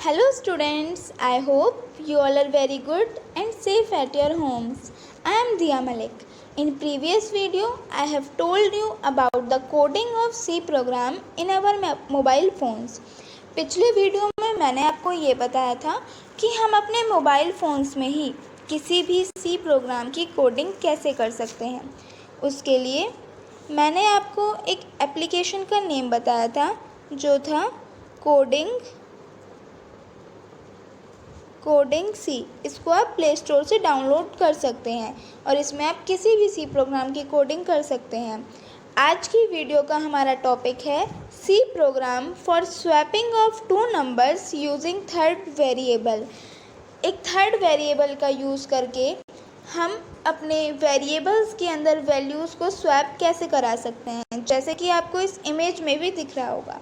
Hello students, I hope you all are very good and safe at your homes. I am Diya Malik. In previous video, I have told you about the coding of C program in our mobile phones. पिछले video में मैंने आपको ये बताया था कि हम अपने मोबाइल फ़ोन्स में ही किसी भी C प्रोग्राम की कोडिंग कैसे कर सकते हैं। उसके लिए मैंने आपको एक एप्लीकेशन का नेम बताया था जो था कोडिंग सी। इसको आप प्ले स्टोर से डाउनलोड कर सकते हैं और इसमें आप किसी भी सी प्रोग्राम की कोडिंग कर सकते हैं। आज की वीडियो का हमारा टॉपिक है C program for swapping of two numbers using third variable. एक थर्ड वेरिएबल का यूज़ करके हम अपने वेरिएबल्स के अंदर वैल्यूज़ को स्वैप कैसे करा सकते हैं, जैसे कि आपको इस इमेज में भी दिख रहा होगा।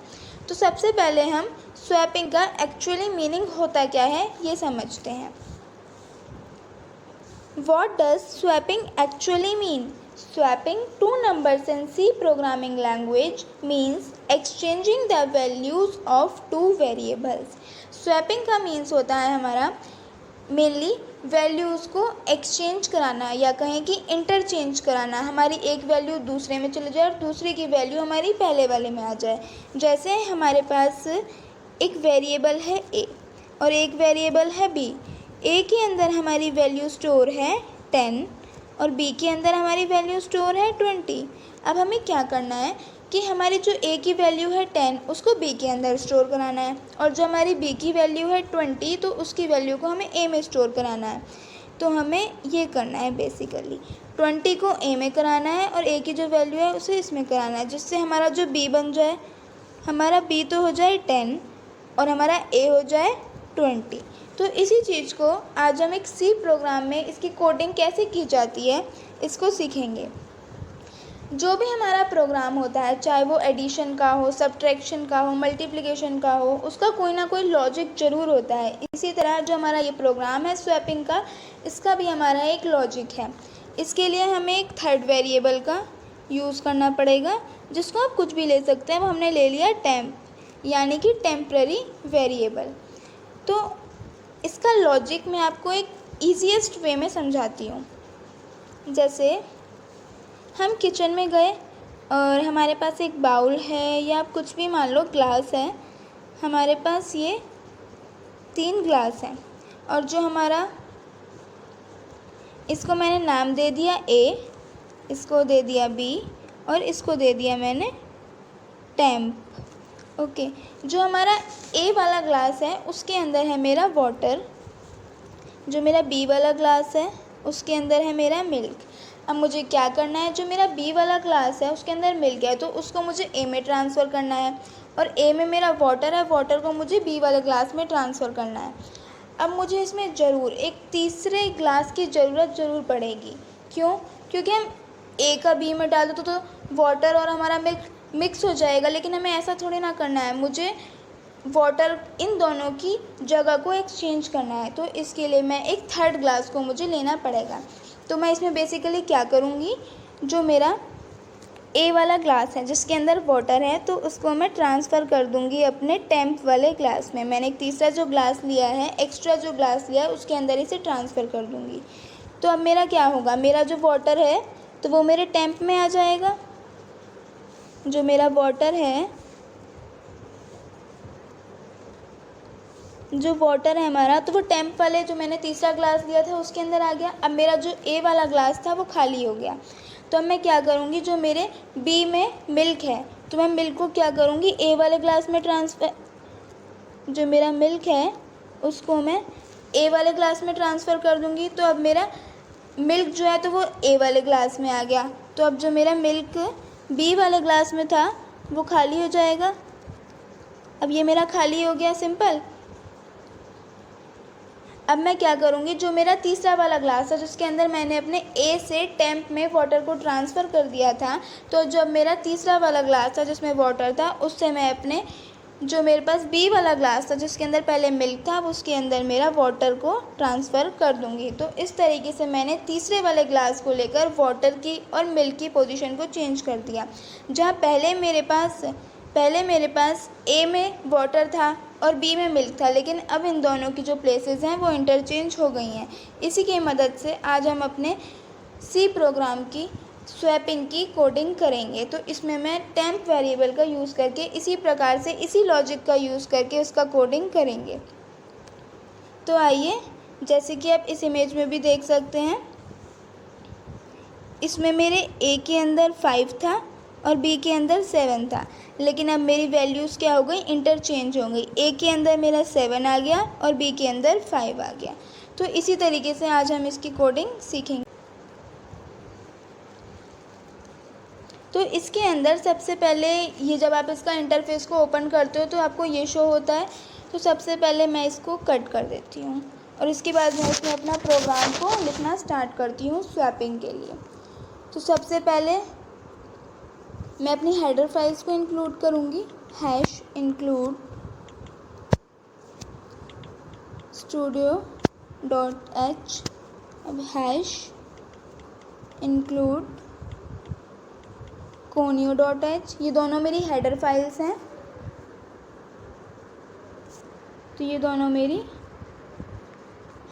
तो सबसे पहले हम स्वैपिंग का एक्चुअली मीनिंग होता क्या है ये समझते हैं। What does swapping actually mean? Swapping two numbers in C programming language means exchanging the values of two variables. Swapping का मीन्स होता है हमारा मेनली वैल्यूज़ को एक्सचेंज कराना या कहें कि इंटरचेंज कराना। हमारी एक वैल्यू दूसरे में चले जाए और दूसरे की वैल्यू हमारी पहले वाले में आ जाए। जैसे हमारे पास एक वेरिएबल है ए और एक वेरिएबल है बी। ए के अंदर हमारी वैल्यू स्टोर है 10 और बी के अंदर हमारी वैल्यू स्टोर है 20। अब हमें क्या करना है कि हमारी जो ए की वैल्यू है 10 उसको बी के अंदर स्टोर कराना है और जो हमारी बी की वैल्यू है 20 तो उसकी वैल्यू को हमें ए में स्टोर कराना है। तो हमें ये करना है बेसिकली 20 को ए में कराना है और ए की जो वैल्यू है उसे इसमें कराना है, जिससे हमारा जो बी बन जाए, हमारा बी तो हो जाए 10 और हमारा ए हो जाए 20। तो इसी चीज़ को आज हम एक सी प्रोग्राम में इसकी कोडिंग कैसे की जाती है इसको सीखेंगे। जो भी हमारा प्रोग्राम होता है, चाहे वो एडिशन का हो, सब्ट्रैक्शन का हो, मल्टीप्लिकेशन का हो, उसका कोई ना कोई लॉजिक ज़रूर होता है। इसी तरह जो हमारा ये प्रोग्राम है स्वैपिंग का, इसका भी हमारा एक लॉजिक है। इसके लिए हमें एक थर्ड वेरिएबल का यूज़ करना पड़ेगा, जिसको आप कुछ भी ले सकते हैं। वो हमने ले लिया टेम्प, यानी कि टेम्पररी वेरिएबल। तो इसका लॉजिक मैं आपको एक ईजीएस्ट वे में समझाती हूँ। जैसे हम किचन में गए और हमारे पास एक बाउल है या आप कुछ भी मान लो, ग्लास है। हमारे पास ये 3 ग्लास हैं और जो हमारा, इसको मैंने नाम दे दिया ए, इसको दे दिया बी और इसको दे दिया मैंने टेम्प। ओके, जो हमारा ए वाला ग्लास है उसके अंदर है मेरा वाटर, जो मेरा बी वाला ग्लास है उसके अंदर है मेरा मिल्क। अब मुझे क्या करना है, जो मेरा बी वाला ग्लास है उसके अंदर मिल्क है तो उसको मुझे ए में ट्रांसफ़र करना है और ए में मेरा वाटर है, वाटर को मुझे बी वाले ग्लास में ट्रांसफ़र करना है। अब मुझे इसमें ज़रूर एक तीसरे ग्लास की ज़रूरत ज़रूर पड़ेगी। क्यों? क्योंकि हम ए का बी में डाल दो तो वाटर और हमारा मिल्क मिक्स हो जाएगा, लेकिन हमें ऐसा थोड़ी ना करना है। मुझे वाटर इन दोनों की जगह को एक्सचेंज करना है, तो इसके लिए मैं एक थर्ड ग्लास को मुझे लेना पड़ेगा। तो मैं इसमें बेसिकली क्या करूँगी, जो मेरा ए वाला ग्लास है जिसके अंदर वाटर है तो उसको मैं ट्रांसफ़र कर दूँगी अपने टेम्प वाले ग्लास में। मैंने एक तीसरा जो ग्लास लिया है, एक्स्ट्रा जो ग्लास लिया है, उसके अंदर इसे ट्रांसफ़र कर दूँगी। तो अब मेरा क्या होगा, मेरा जो वाटर है तो वो मेरे टेम्प में आ जाएगा। जो मेरा वाटर है, जो वाटर है हमारा, तो वो टेम्प वाले जो मैंने तीसरा ग्लास लिया था उसके अंदर आ गया। अब मेरा जो ए वाला ग्लास था वो खाली हो गया। तो अब मैं क्या करूँगी, जो मेरे बी में मिल्क है तो मैं मिल्क को क्या करूँगी, ए वाले ग्लास में ट्रांसफ़र, जो मेरा मिल्क है उसको मैं ए वाले ग्लास में ट्रांसफ़र कर दूँगी। तो अब मेरा मिल्क जो है तो वो ए वाले ग्लास में आ गया। तो अब जो मेरा मिल्क बी वाले ग्लास में था वो खाली हो जाएगा। अब ये मेरा खाली हो गया, सिंपल। अब मैं क्या करूँगी, जो मेरा तीसरा वाला ग्लास है जिसके अंदर मैंने अपने ए से टेम्प में वाटर को ट्रांसफ़र कर दिया था, तो जब मेरा तीसरा वाला ग्लास था जिसमें वाटर था उससे मैं अपने, जो मेरे पास बी वाला ग्लास था जिसके अंदर पहले मिल्क था, उसके अंदर मेरा वाटर को ट्रांसफ़र कर दूँगी। तो इस तरीके से मैंने तीसरे वाले ग्लास को लेकर वाटर की और मिल्क की पोजीशन को चेंज कर दिया। जहाँ पहले मेरे पास पहले मेरे पास ए में वाटर था और बी में मिल्क था, लेकिन अब इन दोनों की जो प्लेसेस हैं वो इंटरचेंज हो गई हैं। इसी की मदद से आज हम अपने सी प्रोग्राम की स्वैपिंग की कोडिंग करेंगे। तो इसमें मैं टेम्प वेरिएबल का यूज़ करके इसी प्रकार से इसी लॉजिक का यूज़ करके उसका कोडिंग करेंगे। तो आइए, जैसे कि आप इस इमेज में भी देख सकते हैं, इसमें मेरे ए के अंदर 5 था और बी के अंदर 7 था, लेकिन अब मेरी वैल्यूज़ क्या हो गई, इंटरचेंज हो गई। ए के अंदर मेरा 7 आ गया और बी के अंदर 5 आ गया। तो इसी तरीके से आज हम इसकी कोडिंग सीखेंगे। तो इसके अंदर सबसे पहले ये जब आप इसका इंटरफेस को ओपन करते हो तो आपको ये शो होता है। तो सबसे पहले मैं इसको कट कर देती हूँ और इसके बाद मैं इसमें अपना प्रोग्राम को लिखना स्टार्ट करती हूँ स्वैपिंग के लिए। तो सबसे पहले मैं अपनी हेडर फाइल्स को इंक्लूड करूँगी। हैश इंक्लूड studio.h, अब हैश इंक्लूड conio.h, ये दोनों मेरी हेडर फाइल्स हैं। तो ये दोनों मेरी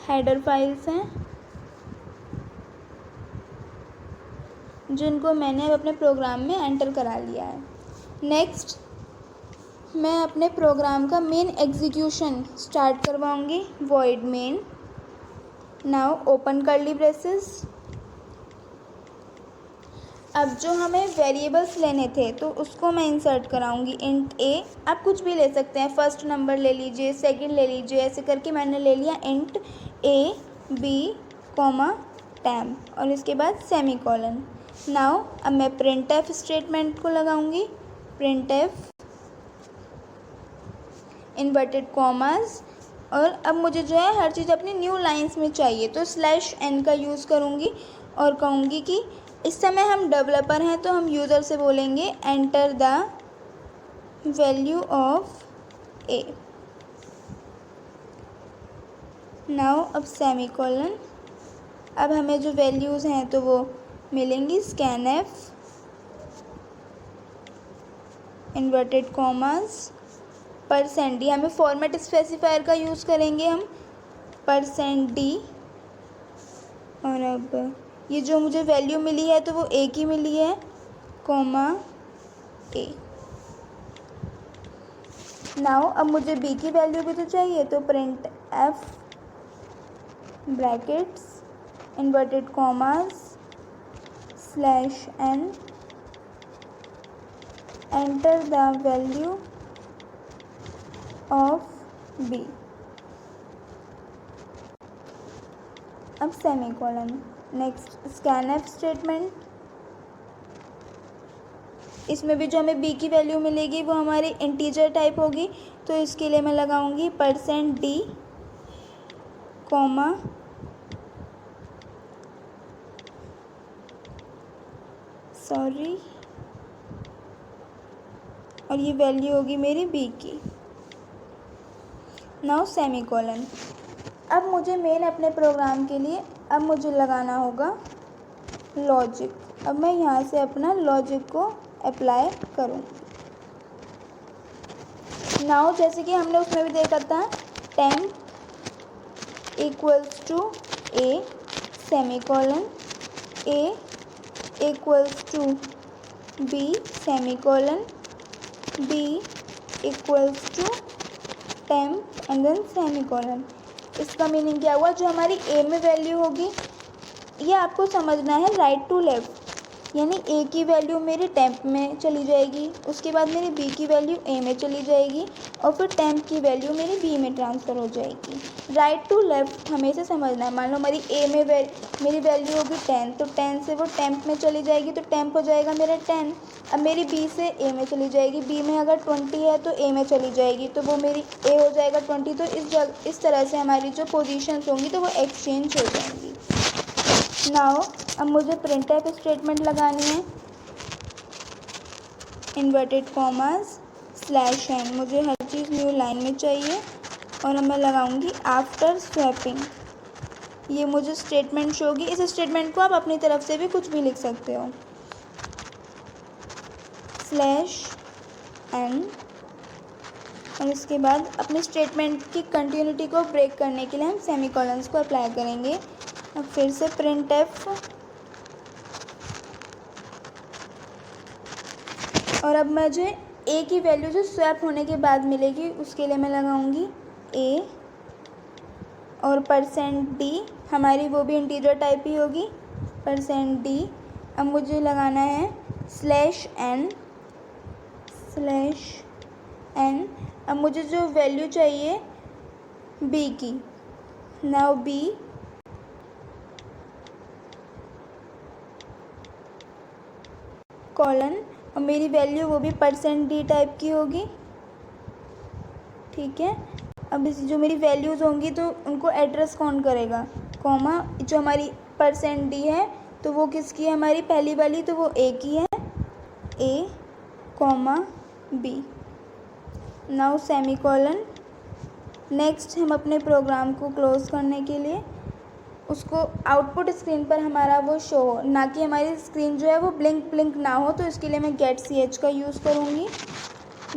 हेडर फाइल्स हैं जिनको मैंने अब अपने प्रोग्राम में एंटर करा लिया है। नेक्स्ट मैं अपने प्रोग्राम का मेन एग्जीक्यूशन स्टार्ट करवाऊँगी। void main, now open curly braces. अब जो हमें वेरिएबल्स लेने थे तो उसको मैं इंसर्ट कराऊंगी। इंट ए, आप कुछ भी ले सकते हैं, फर्स्ट नंबर ले लीजिए, सेकंड ले लीजिए, ऐसे करके मैंने ले लिया int a b comma temp और इसके बाद सेमी कॉलन। नाउ अब मैं प्रिंट एफ स्टेटमेंट को लगाऊंगी। प्रिंट एफ इन्वर्टेड कॉमास, और अब मुझे जो है हर चीज़ अपनी न्यू लाइंस में चाहिए तो /n का यूज़ करूँगी और कहूँगी कि इस समय हम डेवलपर हैं तो हम यूज़र से बोलेंगे enter the value of A. Now अब सेमी कॉलन, अब हमें जो वैल्यूज़ हैं तो वो मिलेंगी scanf इन्वर्टेड कॉमास %d, हमें फॉर्मेट स्पेसिफायर का यूज़ करेंगे हम %d, और अब ये जो मुझे वैल्यू मिली है तो वो ए की मिली है, कॉमा ए। नाउ अब मुझे बी की वैल्यू भी तो चाहिए तो print F brackets inverted commas /n enter the value of B. अब semicolon. Next scanf statement, इसमें भी जो हमें बी की वैल्यू मिलेगी वो हमारी इंटीजर टाइप होगी, तो इसके लिए मैं लगाऊंगी %d कॉमा और ये वैल्यू होगी मेरी बी की। Now semi colon. अब मुझे मेन अपने प्रोग्राम के लिए अब मुझे लगाना होगा लॉजिक। अब मैं यहाँ से अपना लॉजिक को अप्लाई करूँगी। नाउ जैसे कि हमने उसमें भी देखा था, temp equals to a semicolon, a equals to b semicolon, b equals to temp and then semicolon. इसका मीनिंग क्या हुआ, जो हमारी ए में वैल्यू होगी ये आपको समझना है राइट टू लेफ़्ट, यानी ए की वैल्यू मेरी टेम्प में चली जाएगी, उसके बाद मेरी बी की वैल्यू ए में चली जाएगी और फिर टेम्प की वैल्यू मेरी बी में ट्रांसफ़र हो जाएगी। राइट टू लेफ़्ट हमेशा समझना है। मान लो हमारी ए में मेरी वैल्यू होगी 10, तो 10 से वो टेम्प में चली जाएगी तो टेम्प हो जाएगा मेरा 10। अब मेरी बी से ए में चली जाएगी, बी में अगर 20 है तो ए में चली जाएगी तो वो मेरी ए हो जाएगा 20। तो इस तरह से हमारी जो पोजीशंस होंगी तो वो एक्सचेंज हो जाएंगी। नाउ अब मुझे प्रिंट एफ स्टेटमेंट लगानी है। इन्वर्टेड कॉमास /n, मुझे हर चीज़ न्यू लाइन में चाहिए और अब मैं लगाऊंगी आफ्टर स्वैपिंग। ये मुझे स्टेटमेंट शो होगी। इस स्टेटमेंट को आप अपनी तरफ से भी कुछ भी लिख सकते हो। /n एन, और इसके बाद अपने स्टेटमेंट की कंटिन्यूटी को ब्रेक करने के लिए हम सेमीकोलन्स को अप्लाई करेंगे। अब फिर से प्रिंट एफ, और अब मुझे ए की वैल्यू जो स्वैप होने के बाद मिलेगी उसके लिए मैं लगाऊंगी ए, और %d हमारी वो भी इंटीजर टाइप ही होगी %d। अब मुझे लगाना है /n, अब मुझे जो वैल्यू चाहिए b की, नाउ b कॉलन, और मेरी वैल्यू वो भी %d टाइप की होगी, ठीक है। अब इस जो मेरी वैल्यूज़ होंगी तो उनको एड्रेस कौन करेगा, कॉमा जो हमारी %d है तो वो किसकी है, हमारी पहली वाली, तो वो a की है, a, b, now semicolon. Next हम अपने प्रोग्राम को क्लोज करने के लिए उसको आउटपुट स्क्रीन पर हमारा वो शो हो, ना कि हमारी स्क्रीन जो है वो ब्लिंक ना हो, तो इसके लिए मैं गेट ch का यूज़ करूँगी,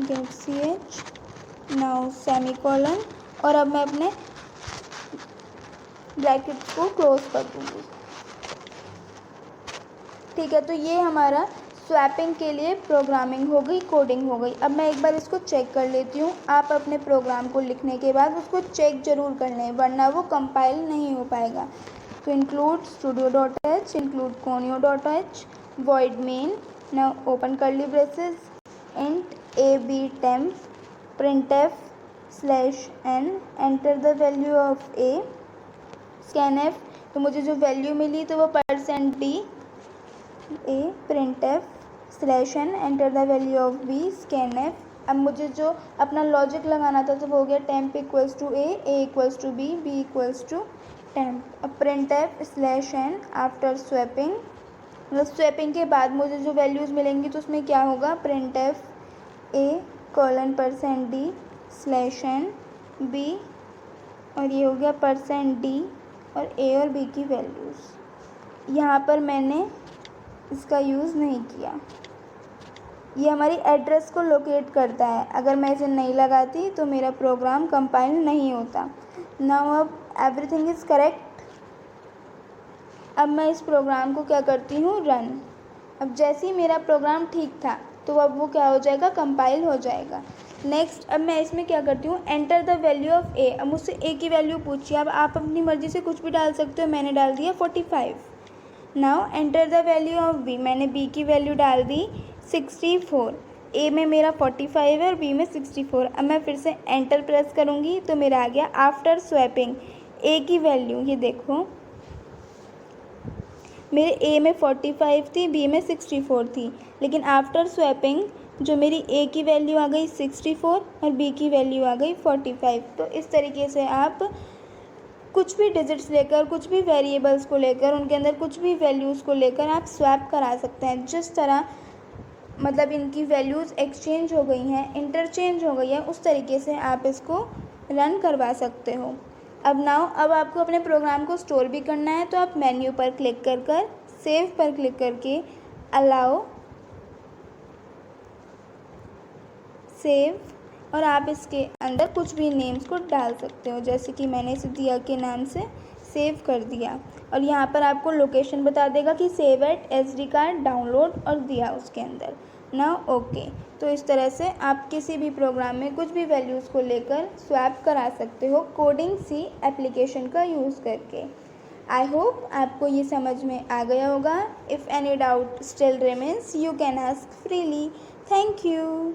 गेट ch, नाउ सेमीकोलन, और अब मैं अपने ब्रैकेट को क्लोज कर दूँगी, ठीक है। तो ये हमारा स्वैपिंग के लिए प्रोग्रामिंग हो गई, कोडिंग हो गई। अब मैं एक बार इसको चेक कर लेती हूँ। आप अपने प्रोग्राम को लिखने के बाद उसको चेक ज़रूर कर लें, वरना वो कंपाइल नहीं हो पाएगा। तो include studio.h, include conio.h, void main, now open curly braces, int ab temp, printf /n, enter the value of a, scanf, तो मुझे जो वैल्यू मिली तो वो %d, a, printf /n, enter the value of b, scanf। अब मुझे जो अपना logic लगाना था तो वो हो गया temp equals to a equals to b equals to temp। अब printf /n आफ्टर स्वैपिंग, मतलब स्वैपिंग के बाद मुझे जो वैल्यूज़ मिलेंगी तो उसमें क्या होगा, printf a %d /n b, और ये हो गया %d और a और b की वैल्यूज़। यहाँ पर मैंने इसका यूज़ नहीं किया, ये हमारी एड्रेस को लोकेट करता है। अगर मैं इसे नहीं लगाती तो मेरा प्रोग्राम कंपाइल नहीं होता। नाउ अब एवरीथिंग इज़ करेक्ट। अब मैं इस प्रोग्राम को क्या करती हूँ, रन। अब जैसे ही मेरा प्रोग्राम ठीक था तो अब वो क्या हो जाएगा, कंपाइल हो जाएगा। नेक्स्ट अब मैं इसमें क्या करती हूँ, एंटर द वैल्यू ऑफ ए। अब मुझसे ए की वैल्यू पूछिए, अब आप अपनी मर्ज़ी से कुछ भी डाल सकते हो, मैंने डाल दिया 45। Now enter the value of b, मैंने बी की वैल्यू डाल दी 64। ए में मेरा 45 है और बी में 64। अब मैं फिर से एंटर प्रेस करूँगी तो मेरा आ गया आफ्टर स्वैपिंग ए की वैल्यू, ये देखो मेरे ए में 45 थी, बी में 64 थी, लेकिन आफ्टर स्वैपिंग जो मेरी ए की वैल्यू आ गई 64 और बी की वैल्यू आ गई 45। तो इस तरीके से आप कुछ भी डिजिट्स लेकर, कुछ भी वेरिएबल्स को लेकर, उनके अंदर कुछ भी वैल्यूज़ को लेकर आप स्वैप करा सकते हैं। जिस तरह मतलब इनकी वैल्यूज़ एक्सचेंज हो गई हैं, इंटरचेंज हो गई है, उस तरीके से आप इसको रन करवा सकते हो। अब आपको अपने प्रोग्राम को स्टोर भी करना है तो आप मेन्यू पर क्लिक कर सेव पर क्लिक करके अलाउ सेव, और आप इसके अंदर कुछ भी नेम्स को डाल सकते हो, जैसे कि मैंने इसे दिया के नाम से सेव कर दिया। और यहाँ पर आपको लोकेशन बता देगा कि save at SD card download, और दिया उसके अंदर ना ओके। तो इस तरह से आप किसी भी प्रोग्राम में कुछ भी वैल्यूज़ को लेकर स्वैप करा सकते हो कोडिंग सी एप्लीकेशन का यूज़ करके। आई होप आपको ये समझ में आ गया होगा। If any doubt still remains you can ask freely. Thank you.